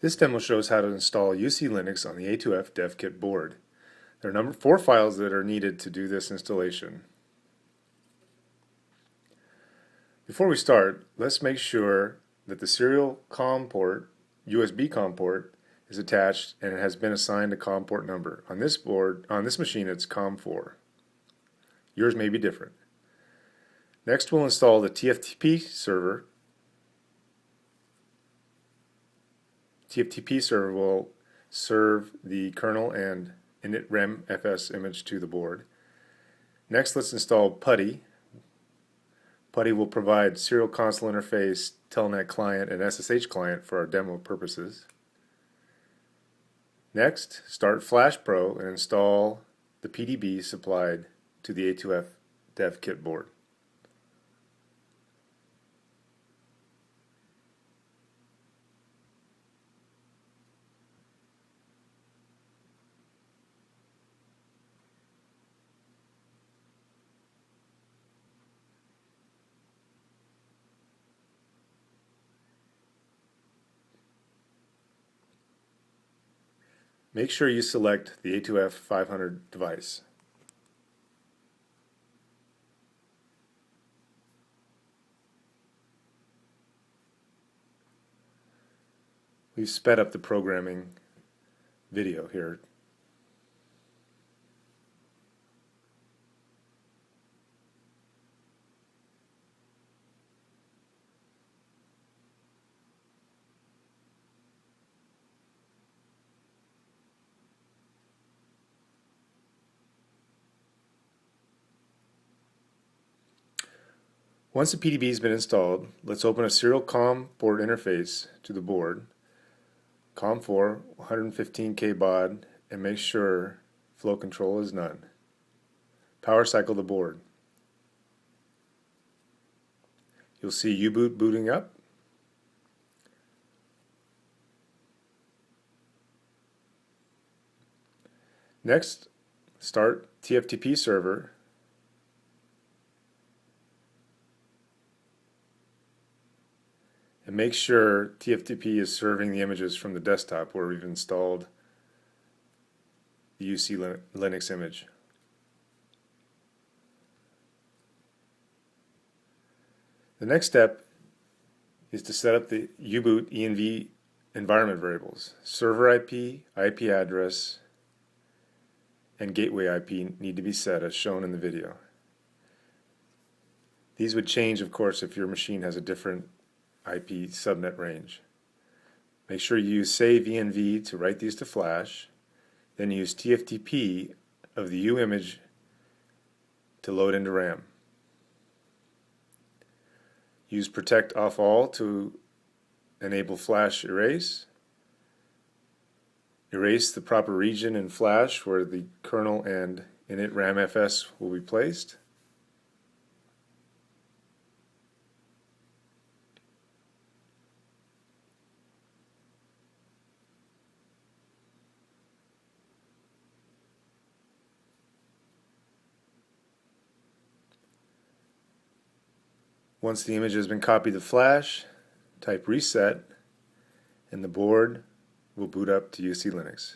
This demo shows how to install UC Linux on the A2F Dev Kit board. There are 4 files that are needed to do this installation. Before we start, let's make sure that the serial COM port, USB COM port, is attached and it has been assigned a COM port number. On this machine, it's COM4. Yours may be different. Next, we'll install the TFTP server. TFTP server will serve the kernel and init RAM-FS image to the board. Next, let's install PuTTY. PuTTY will provide serial console interface, telnet client, and SSH client for our demo purposes. Next, start FlashPro and install the PDB supplied to the A2F Dev Kit board. Make sure you select the A2F 500 device. We've sped up the programming video here. Once the PDB has been installed, let's open a serial COM port interface to the board, COM4 115K baud, and make sure flow control is none. Power cycle the board. You'll see U-boot booting up. Next, start TFTP server. And make sure TFTP is serving the images from the desktop where we've installed the UC Linux image. The next step is to set up the U-boot env environment variables. Server IP, IP address, and gateway IP need to be set as shown in the video. These would change, of course, if your machine has a different IP subnet range. Make sure you use save env to write these to flash, then use TFTP of the U image to load into RAM. Use protect off all to enable flash erase. Erase the proper region in flash where the kernel and init RAM-FS will be placed. Once the image has been copied to flash, type reset and the board will boot up to UC Linux.